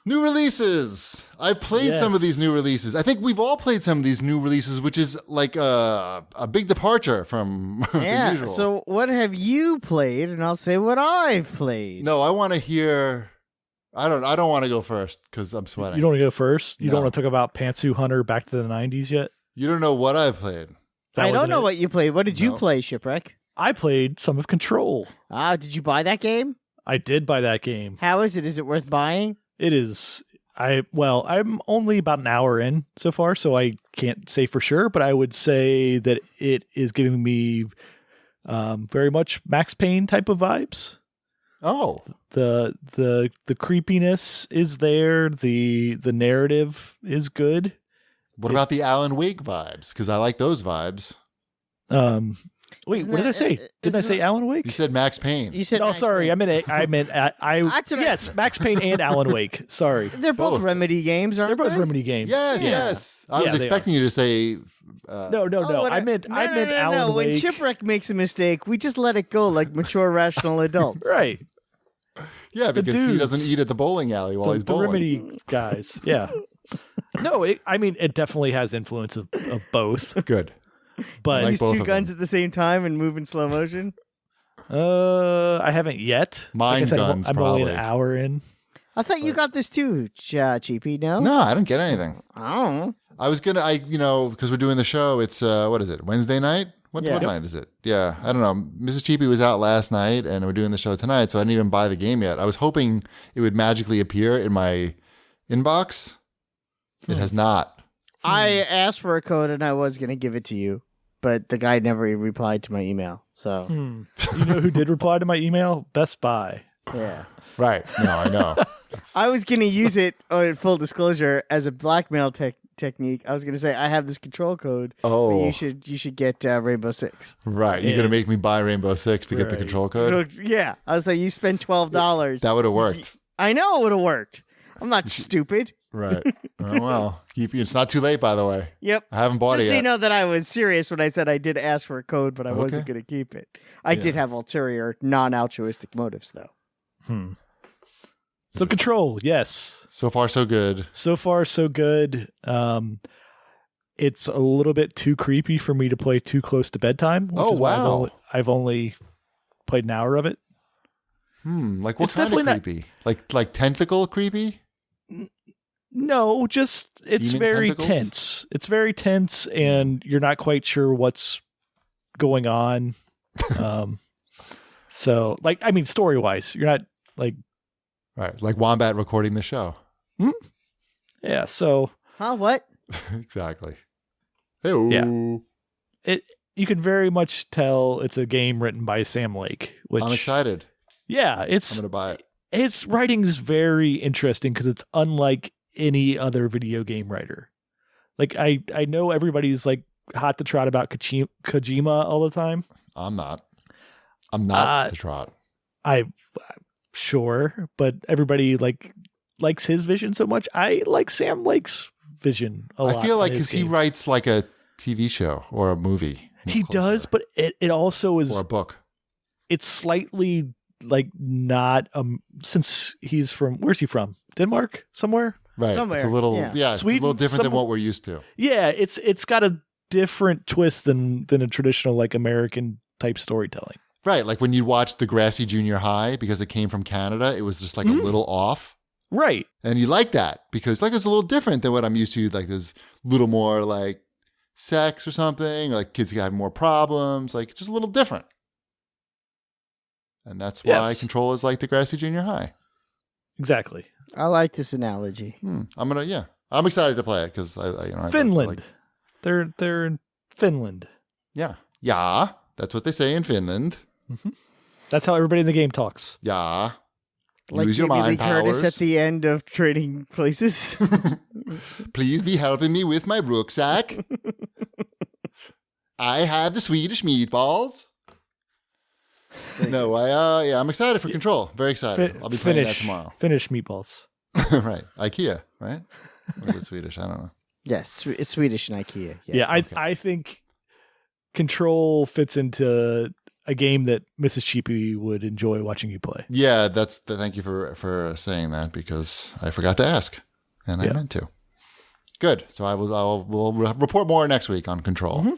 New releases. I've played some of these new releases. I think we've all played some of these new releases, which is like a big departure from the usual. So what have you played? And I'll say what I've played. No, I want to hear. I don't want to go first because I'm sweating. You don't want to go first? You No. don't want to talk about Pantsu Hunter back to the 90s yet? You don't know what I've played. I don't know what you played. What did you play, Shipwreck? I played some of Control. Did you buy that game? I did buy that game. How is it? Is it worth buying? It is. I'm only about an hour in so far, so I can't say for sure, but I would say that it is giving me very much Max Payne type of vibes. Oh. The creepiness is there. The narrative is good. What about the Alan Wake vibes? Because I like those vibes. Wait, what did I say? Didn't I say Alan Wake? You said Max Payne. You said. Oh, Max sorry. Payne. I meant yes, Max Payne and Alan Wake. Sorry. They're both Remedy games, aren't They're both they? Remedy games. Yes. I was they expecting you to say. No. I meant Alan Wake. When Shipwreck makes a mistake, we just let it go like mature, rational adults. Right. Yeah, because he dudes. doesn't eat at the bowling alley while he's The bowling. Remedy guys. Yeah. No, it definitely has influence of both. Good. But Like Use both two of guns them. at the same time and move in slow motion. I haven't yet. Mind like I said, guns, I'm only an probably. hour in. I thought you got this too, Cheapy. No. No, I didn't get anything. Oh. I was gonna, because we're doing the show. It's what is it? Wednesday night? What night is it? Yeah, I don't know. Mrs. Cheapy was out last night, and we're doing the show tonight, so I didn't even buy the game yet. I was hoping it would magically appear in my inbox. It has not. I asked for a code and I was going to give it to you, but the guy never replied to my email. So, You know who did reply to my email? Best Buy. yeah. Right? No, I know. I was going to use it, full disclosure, as a blackmail technique. I was going to say, I have this control code. Oh. But you should get Rainbow Six. Right? You're gonna make me buy Rainbow Six to get the Right. control code. Yeah. I was like, you spend $12. That would have worked. I know it would have worked. I'm not stupid. Right. Oh, well, it's not too late, by the way. Yep. I haven't bought Just it so yet. you know that I was serious when I said I did ask for a code, but I wasn't going to keep it. I did have ulterior, non-altruistic motives, though. So Control, yes. So far, so good. So far, so good. It's a little bit too creepy for me to play too close to bedtime. Which is why I've only played an hour of it. Like what It's kind of definitely not- creepy? Like tentacle creepy? No, just it's Demon very tentacles? tense. It's very tense, and you're not quite sure what's going on. So, story wise, you're not like, Right. Like Wombat recording the show. yeah. So Huh? What? Exactly. Hey-o. Yeah. You can very much tell it's a game written by Sam Lake. Which I'm excited. Yeah, I'm going to buy it. Its writing is very interesting because it's unlike any other video game writer. Like I know everybody's like hot to trot about Kojima all the time. I'm not the trot. I'm sure, but everybody likes his vision so much. I like Sam Lake's vision a lot. I feel like in his because he games. writes like a TV show or a movie. He does, but it also is Or a book. It's slightly like not since he's from, where's he from? Denmark somewhere? Right. Somewhere, It's a little yeah. it's Sweden, a little different than what we're used to. Yeah, it's got a different twist than a traditional like American type storytelling. Right. Like when you watch Degrassi Junior High because it came from Canada, it was just like a little off. Right. And you like that because like it's a little different than what I'm used to. Like there's a little more like sex or something, or like kids have more problems, like it's just a little different. And that's why Control is like Degrassi Junior High. Exactly. I like this analogy. I'm excited to play it because I Finland. They're in Finland. Yeah, that's what they say in Finland. That's how everybody in the game talks. Yeah, Like use your Jamie Lee mind Curtis powers. at the end of Trading Places. Please be helping me with my rucksack. I have the Swedish meatballs. No, I'm excited for Control. Very excited. I'll be playing that tomorrow. Finnish meatballs. Right, IKEA, right? Or is it Swedish? I don't know. Yes, it's Swedish and IKEA. Yes. Yeah, I think Control fits into a game that Mrs. Cheapy would enjoy watching you play. Yeah, thank you for saying that, because I forgot to ask, and I meant to. Good. So we'll report more next week on Control.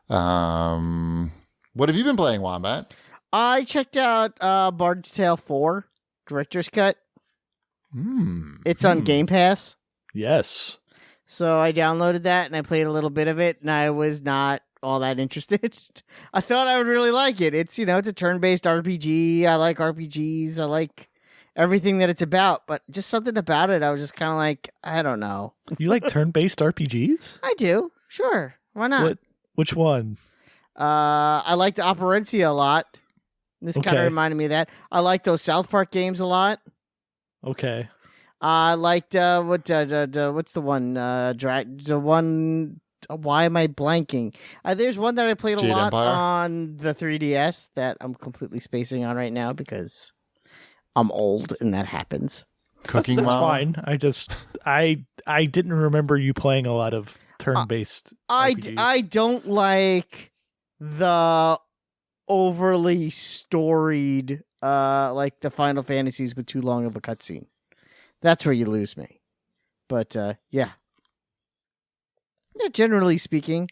What have you been playing, Wombat? I checked out Bards Tale 4 Director's Cut. It's on Game Pass. Yes. So I downloaded that and I played a little bit of it, and I was not all that interested. I thought I would really like it. It's it's a turn-based RPG. I like RPGs. I like everything that it's about, but just something about it, I was just kind of like, I don't know. You like turn-based RPGs? I do. Sure. Why not? Which one? I liked Operencia a lot. This kind of reminded me of that. I like those South Park games a lot. Okay. I liked what's the one? The one. Why am I blanking? There's one that I played a Jade lot Empire? on the 3DS that I'm completely spacing on right now because I'm old and that happens. Cooking That's Mama? fine. I didn't remember you playing a lot of turn-based RPGs. I don't like the overly storied like the Final Fantasies with too long of a cutscene. That's where you lose me. But yeah, generally speaking,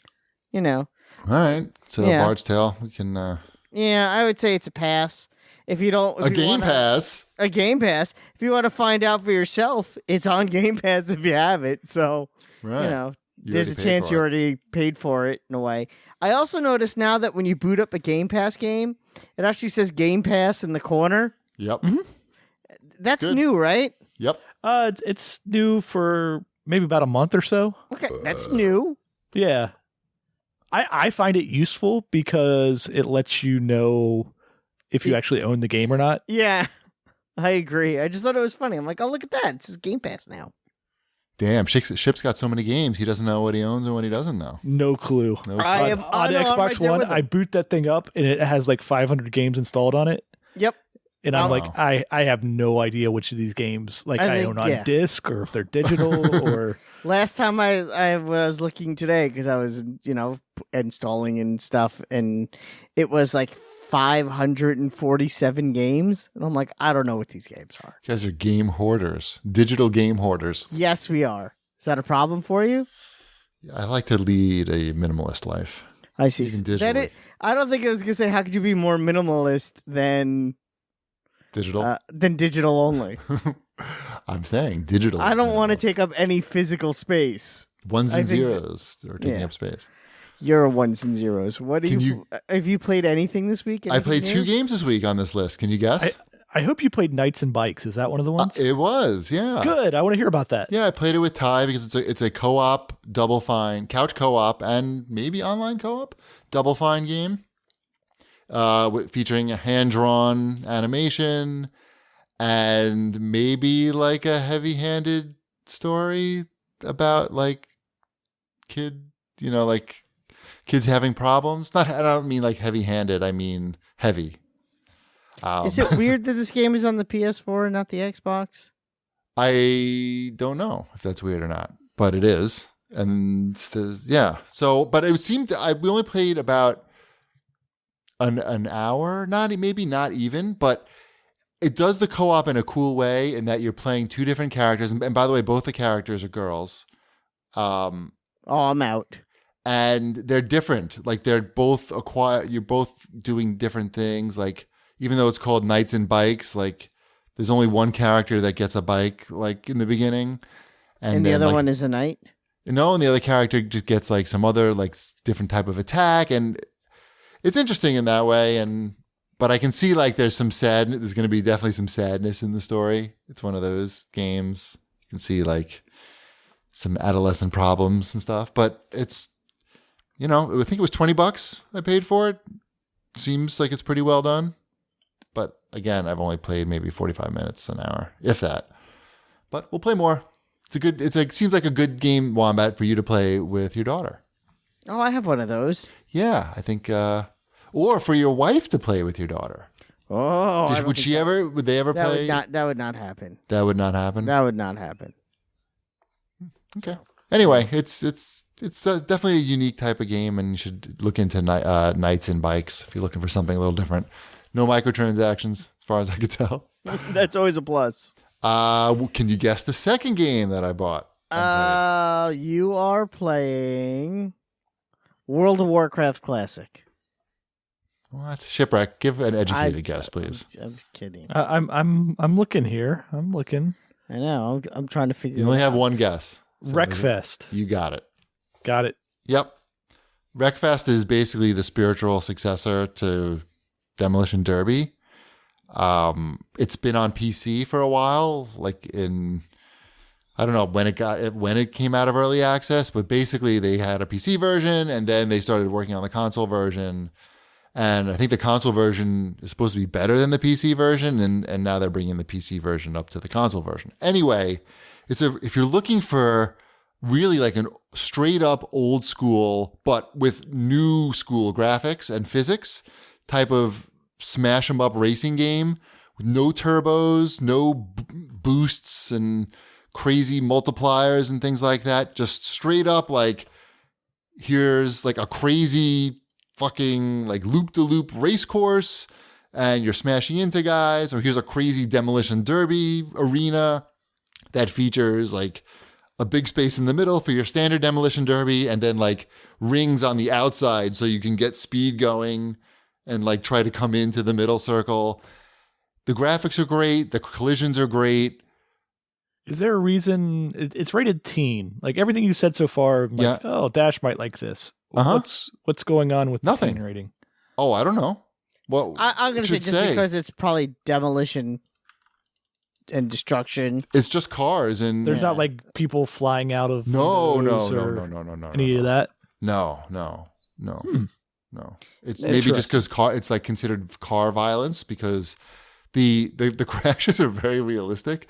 All right. So Yeah. Bard's Tale, we can yeah, I would say it's a pass. If you don't, if a you Game wanna- Pass. a Game Pass. If you want to find out for yourself, it's on Game Pass if you have it. So Right. You there's a already paid chance for you it. already paid for it in a way. I also noticed now that when you boot up a Game Pass game, it actually says Game Pass in the corner. Yep. That's Good. new, right? Yep. It's new for maybe about a month or so. Okay, that's new. Yeah. I find it useful because it lets you know if you actually own the game or not. Yeah, I agree. I just thought it was funny. I'm like, oh, look at that. It says Game Pass now. Damn, Ship's got so many games. He doesn't know what he owns and what he doesn't know. No clue. No I clue. am On I'm Xbox right there One, with him. I boot that thing up and it has like 500 games installed on it. Yep. And I'm Wow. like, I have no idea which of these games I I think, own on yeah. disc or if they're digital or Last time I was looking today because I was installing and stuff, and it was like 547 games, and I'm like, I don't know what these games are. You guys are game hoarders, digital game hoarders. Yes, we are. Is that a problem for you? I like to lead a minimalist life. I see. Even That digitally. I don't think I was gonna say how could you be more minimalist than Digital? digital only. I'm saying digital. I don't want to minimalist. take up any physical space. Ones I and think- zeros are taking Yeah. up space. You're ones and zeros. What do Can you? Have you played anything this week? I played Anything 2 games this week on this list. Can you guess? I hope you played Knights and Bikes. Is that one of the ones? It was, yeah. Good. I want to hear about that. Yeah, I played it with Ty because it's a co-op, Double Fine, couch co-op, and maybe online co-op, Double Fine game, featuring a hand-drawn animation and maybe like a heavy-handed story about like kids having problems. I don't mean like heavy-handed. I mean heavy. Is it weird that this game is on the PS4 and not the Xbox? I don't know if that's weird or not, but it is. And yeah. So, but it seemed we only played about an hour, maybe not even, but it does the co-op in a cool way in that you're playing 2 different characters. And by the way, both the characters are girls. Oh, I'm out. And they're different. Like they're both you're both doing different things. Like, even though it's called Knights and Bikes, like there's only one character that gets a bike, like in the beginning, And the then, other like, one is a knight? no, and the other character just gets like some other like different type of attack, and it's interesting in that way. But I can see like there's some sadness. There's going to be definitely some sadness in the story. It's one of those games you can see like some adolescent problems and stuff. But it's I think it was $20 I paid for it. Seems like it's pretty well done. But again, I've only played maybe 45 minutes, an hour, if that. But we'll play more. Seems like a good game, Wombat, for you to play with your daughter. Oh, I have one of those. Yeah, I think, or for your wife to play with your daughter. Oh, I don't Would think would they ever that play? that would not happen. That would not happen. That would not happen. Okay. Anyway, it's definitely a unique type of game, and you should look into Knights and Bikes if you're looking for something a little different. No microtransactions, as far as I could tell. That's always a plus. Can you guess the second game that I bought? You are playing World of Warcraft Classic. What? Shipwreck. Give an educated guess, please. I'm just kidding. I'm looking here. I'm looking. I know. I'm trying to figure. You only have one guess. So Wreckfest. You got it. Got it. Yep. Wreckfest is basically the spiritual successor to Demolition Derby. It's been on PC for a while, like I don't know when it came out of early access, but basically they had a PC version and then they started working on the console version. And I think the console version is supposed to be better than the PC version, and now they're bringing the PC version up to the console version. Anyway, if you're looking for really like an straight up old school, but with new school graphics and physics type of smash 'em up racing game with no turbos, no boosts and crazy multipliers and things like that, just straight up like here's like a crazy fucking like loop-de-loop race course and you're smashing into guys, or here's a crazy demolition derby arena that features like a big space in the middle for your standard demolition derby and then like rings on the outside so you can get speed going and like try to come into the middle circle. The graphics are great. The collisions are great. Is there a reason it's rated teen? Like everything you said so far, I'm like, oh, Dash might like this. What's going on with nothing? The teen rating? Oh, I don't know. Well, I'm going to say because it's probably demolition and destruction. It's just cars and there's not like people flying out of no, any of that. No. It's maybe just because it's like considered car violence because the crashes are very realistic.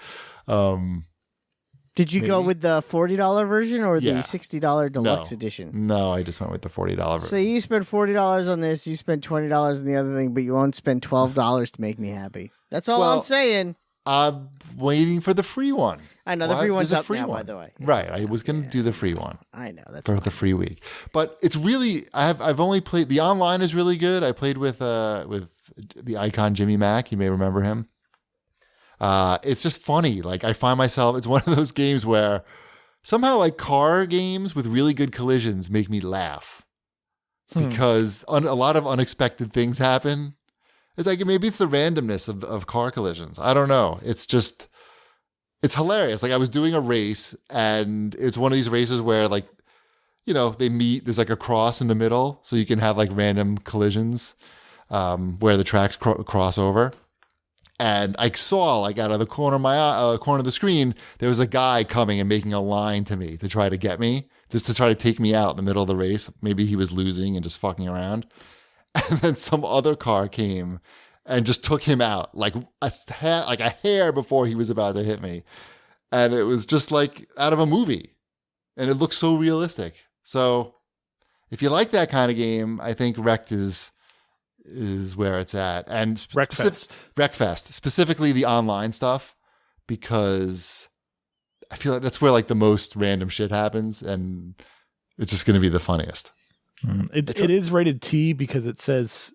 Did you go with the $40 version or the Yeah. $60 deluxe edition? No, I just went with the $40 version. So you spent $40 on this, you spent $20 on the other thing, but you won't spend $12 to make me happy. That's all I'm saying. I'm waiting for the free one. I know the free one's up now, by the way. Right, I was going to do the free one. I know that's for the free week, but it's really I've only played the online is really good. I played with the icon Jimmy Mack. You may remember him. It's just funny. Like I find myself, it's one of those games where somehow like car games with really good collisions make me laugh because a lot of unexpected things happen. It's like maybe it's the randomness of car collisions. I don't know. It's hilarious. Like I was doing a race and it's one of these races where like, you know, they meet, there's like a cross in the middle so you can have like random collisions where the tracks cross over. And I saw like out of the corner of my corner of the screen, there was a guy coming and making a line to me to try to get me, just to try to take me out in the middle of the race. Maybe he was losing and just fucking around. And then some other car came and just took him out like a hair before he was about to hit me. And it was just like out of a movie. And it looked so realistic. So if you like that kind of game, I think Wrecked is where it's at. And Wreckfest, specifically the online stuff, because I feel like that's where like the most random shit happens and it's just going to be the funniest. It is rated T because it says,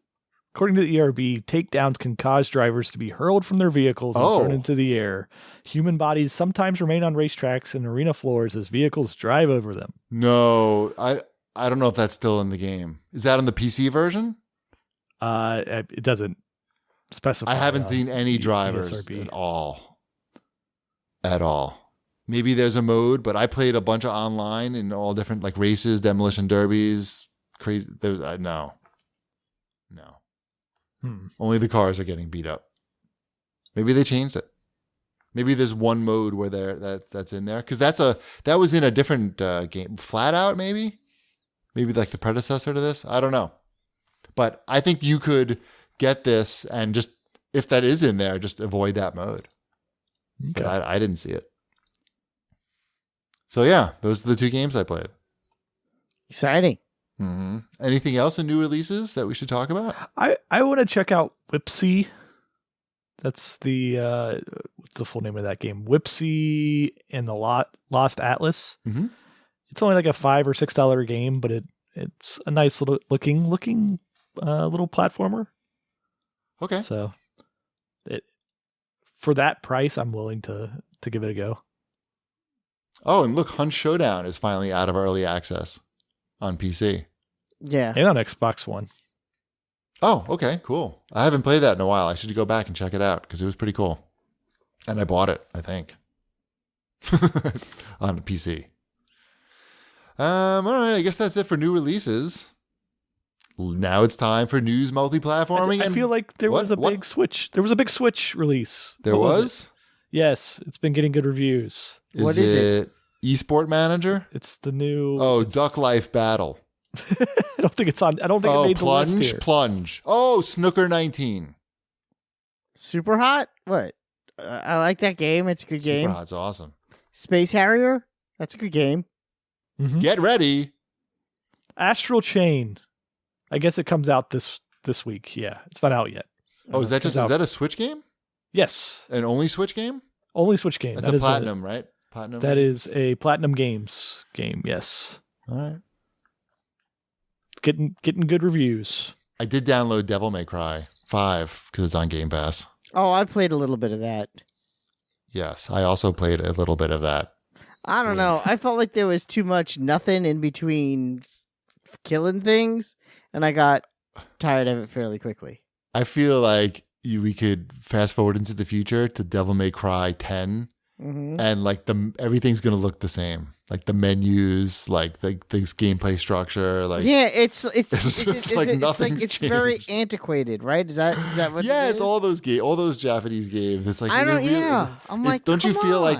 according to the ERB, takedowns can cause drivers to be hurled from their vehicles and thrown into the air. Human bodies sometimes remain on racetracks and arena floors as vehicles drive over them. No, I don't know if that's still in the game. Is that on the PC version? It doesn't specify. I haven't seen any drivers at all. Maybe there's a mode, but I played a bunch of online in all different like races, demolition derbies, crazy. No. Only the cars are getting beat up. Maybe they changed it. Maybe there's one mode where that's in there because that was in a different game. Flat Out, maybe like the predecessor to this. I don't know, but I think you could get this and just if that is in there, just avoid that mode. Okay. But I didn't see it. So yeah, those are the two games I played. Exciting. Mm-hmm. Anything else in new releases that we should talk about? I want to check out Whipsy. That's the what's the full name of that game? Whipsy and the Lost Atlas. Mm-hmm. it's only like a $5 or $6 game, but it's a nice looking little platformer. Okay. So for that price, I'm willing to give it a go. Oh, and look, Hunt Showdown is finally out of early access on PC. Yeah. And on Xbox One. Oh, okay, cool. I haven't played that in a while. I should go back and check it out because it was pretty cool. And I bought it, I think, on the PC. All right, I guess that's it for new releases. Now it's time for news multi-platforming. I feel like there was a big Switch. There was a big Switch release. There was? Yes, it's been getting good reviews. What is it? eSport Manager? It's the new. Oh, Duck Life Battle. I don't think it's on. I don't think it made the list here. Plunge. Oh, Snooker 19. Super Hot? What? I like that game. It's a good game. Super Hot's awesome. Space Harrier? That's a good game. Mm-hmm. Get ready. Astral Chain. I guess it comes out this week. Yeah, it's not out yet. Oh, is that a Switch game? Yes. An only Switch game? Only Switch game. That's a Platinum, right? Platinum. That is a Platinum Games game. Yes. All right. Getting good reviews. I did download Devil May Cry 5 because it's on Game Pass. Oh, I played a little bit of that. Yes, I also played a little bit of that. I don't know. I felt like there was too much nothing in between killing things, and I got tired of it fairly quickly. I feel like we could fast forward into the future to Devil May Cry 10, and like everything's gonna look the same. Like the menus, like the gameplay structure, like it's very changed. antiquated, right? Is that what? Yeah, it it's is? all those Japanese games. It's like I don't. I'm like, don't you feel on. like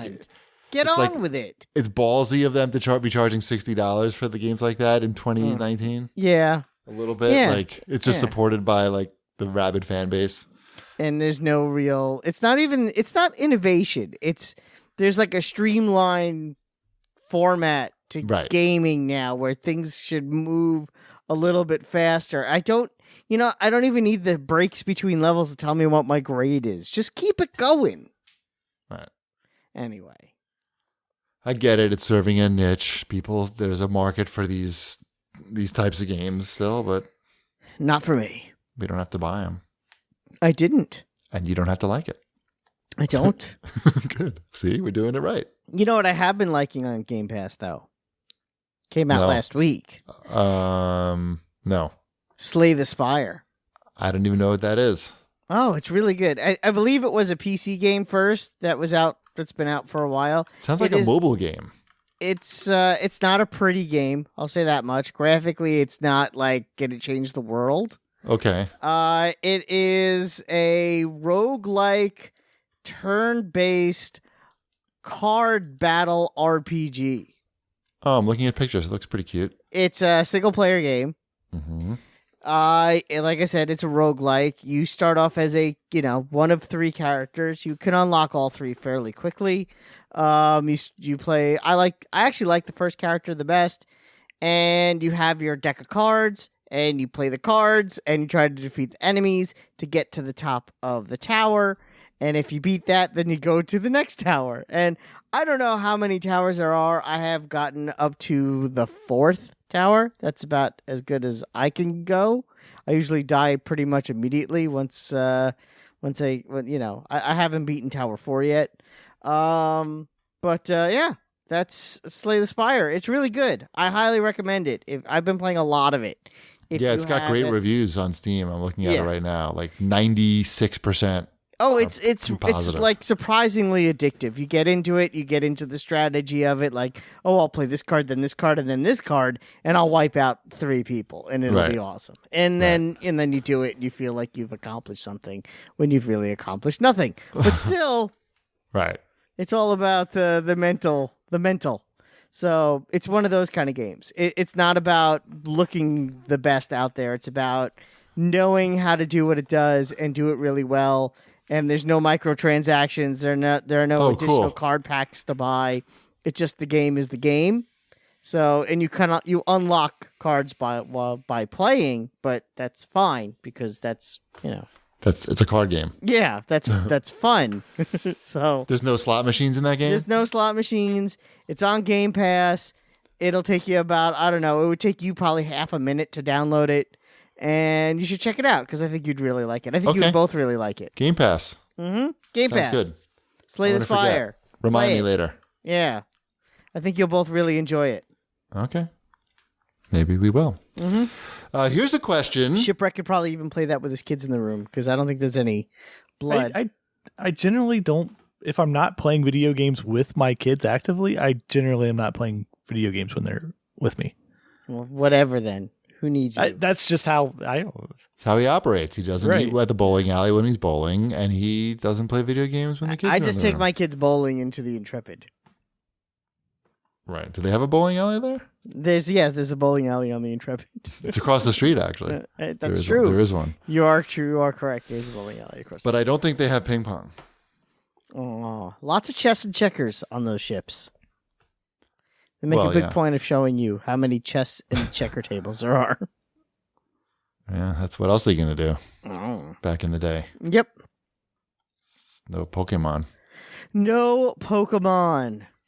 get it's on like, with it? It's ballsy of them to be charging $60 for the games like that in 2019. Yeah, a little bit. Yeah. Like it's just supported by like the rabid fan base. And there's no real. It's not innovation. There's like a streamlined format to gaming now where things should move a little bit faster. I don't even need the breaks between levels to tell me what my grade is. Just keep it going. Right. Anyway. I get it. It's serving a niche. There's a market for these types of games still, but not for me. We don't have to buy them. I didn't. And you don't have to like it. I don't. Good. See, we're doing it right. You know what I have been liking on Game Pass, though? Came out last week. No. Slay the Spire. I don't even know what that is. Oh, it's really good. I believe it was a PC game first that's been out for a while. Sounds like a mobile game. It's not a pretty game, I'll say that much. Graphically, it's not like gonna change the world. Okay. It is a roguelike turn-based card battle RPG. Oh, I'm looking at pictures. It looks pretty cute. It's a single-player game. Mm-hmm. Like I said, it's a roguelike. You start off as one of 3 characters. You can unlock all 3 fairly quickly. You play. I actually like the first character the best. And you have your deck of cards, and you play the cards, and you try to defeat the enemies to get to the top of the tower. And if you beat that, then you go to the next tower. And I don't know how many towers there are. I have gotten up to the 4th tower. That's about as good as I can go. I usually die pretty much immediately once I haven't beaten Tower 4 yet. Yeah, that's Slay the Spire. It's really good. I highly recommend it. I've been playing a lot of it. It's got great reviews on Steam. I'm looking at it right now. Like 96%. Oh, it's like surprisingly addictive. You get into it, you get into the strategy of it, like, oh, I'll play this card, then this card, and then this card, and I'll wipe out 3 people, and it'll be awesome. And then you do it, and you feel like you've accomplished something when you've really accomplished nothing. But still, right. It's all about the mental. So it's one of those kind of games. It's not about looking the best out there. It's about knowing how to do what it does and do it really well. And there's no microtransactions. There are no additional card packs to buy. It's just the game is the game. So, and you unlock cards by playing, but that's fine because that's it's a card game. Yeah, that's fun. So there's no slot machines in that game. There's no slot machines. It's on Game Pass. It'll take you about, I don't know, it would take you probably half a minute to download it. And you should check it out because I think you'd really like it. I think you would both really like it. Game Pass. Mm-hmm. Game Sounds Pass. good. Slay the Spire. Remind me later. Yeah. I think you'll both really enjoy it. Okay. Maybe we will. Mm-hmm. Here's a question. Shipwreck could probably even play that with his kids in the room because I don't think there's any blood. I generally don't. If I'm not playing video games with my kids actively, I generally am not playing video games when they're with me. Well, whatever then. Who needs you? That's just how That's how he operates. He doesn't eat at the bowling alley when he's bowling, and he doesn't play video games when the kids are I in just the take room. my kids bowling into the Intrepid. Right. Do they have a bowling alley there? There's a bowling alley on the Intrepid. It's across the street, actually. That's true. There is one. You are true. You are correct. There's a bowling alley across. But I don't think they have ping pong. Oh, lots of chess and checkers on those ships. They make a big point of showing you how many chess and checker tables there are. Yeah, that's what else are you going to do Oh. back in the day? Yep. No Pokemon. No Pokemon.